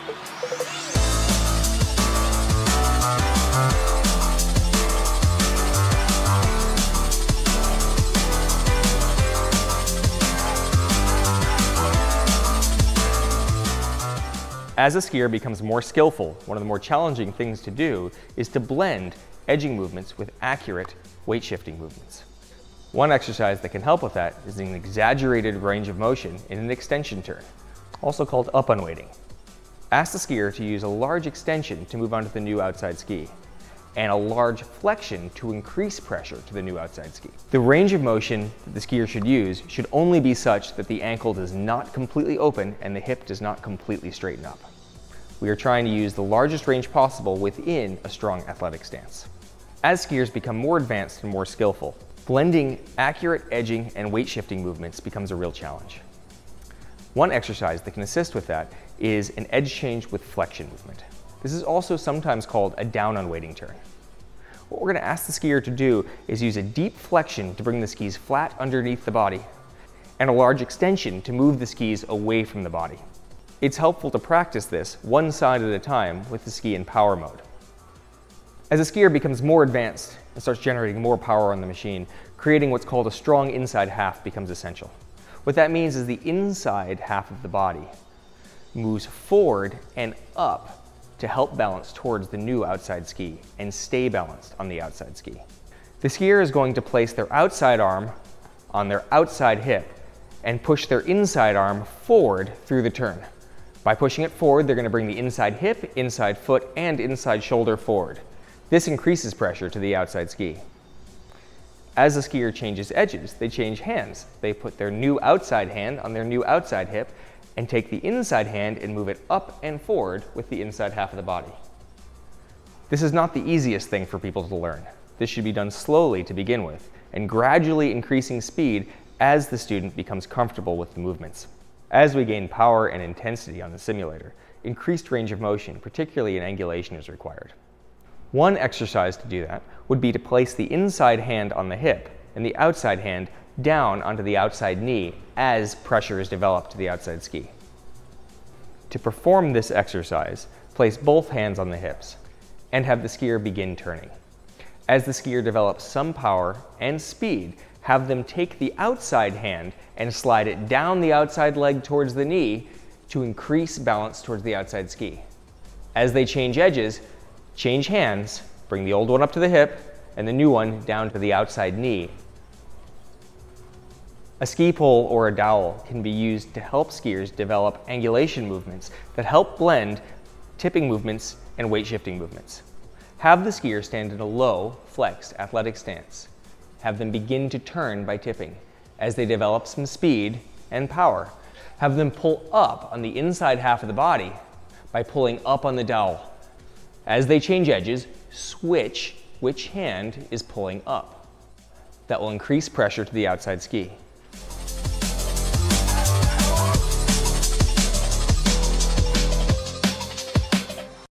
As a skier becomes more skillful, one of the more challenging things to do is to blend edging movements with accurate weight shifting movements. One exercise that can help with that is an exaggerated range of motion in an extension turn, also called up-unweighting. Ask the skier to use a large extension to move onto the new outside ski, and a large flexion to increase pressure to the new outside ski. The range of motion that the skier should use should only be such that the ankle does not completely open and the hip does not completely straighten up. We are trying to use the largest range possible within a strong athletic stance. As skiers become more advanced and more skillful, blending accurate edging and weight shifting movements becomes a real challenge. One exercise that can assist with that is an edge change with flexion movement. This is also sometimes called a down-unweighting turn. What we're going to ask the skier to do is use a deep flexion to bring the skis flat underneath the body, and a large extension to move the skis away from the body. It's helpful to practice this one side at a time with the ski in power mode. As a skier becomes more advanced and starts generating more power on the machine, creating what's called a strong inside half becomes essential. What that means is the inside half of the body moves forward and up to help balance towards the new outside ski and stay balanced on the outside ski. The skier is going to place their outside arm on their outside hip and push their inside arm forward through the turn. By pushing it forward, they're going to bring the inside hip, inside foot, and inside shoulder forward. This increases pressure to the outside ski. As the skier changes edges, they change hands. They put their new outside hand on their new outside hip and take the inside hand and move it up and forward with the inside half of the body. This is not the easiest thing for people to learn. This should be done slowly to begin with, and gradually increasing speed as the student becomes comfortable with the movements. As we gain power and intensity on the simulator, increased range of motion, particularly in angulation, is required. One exercise to do that would be to place the inside hand on the hip and the outside hand down onto the outside knee as pressure is developed to the outside ski. To perform this exercise, place both hands on the hips and have the skier begin turning. As the skier develops some power and speed, have them take the outside hand and slide it down the outside leg towards the knee to increase balance towards the outside ski. As they change edges, change hands, bring the old one up to the hip and the new one down to the outside knee. A ski pole or a dowel can be used to help skiers develop angulation movements that help blend tipping movements and weight shifting movements. Have the skier stand in a low, flexed athletic stance. Have them begin to turn by tipping. As they develop some speed and power, have them pull up on the inside half of the body by pulling up on the dowel. As they change edges, switch which hand is pulling up. That will increase pressure to the outside ski.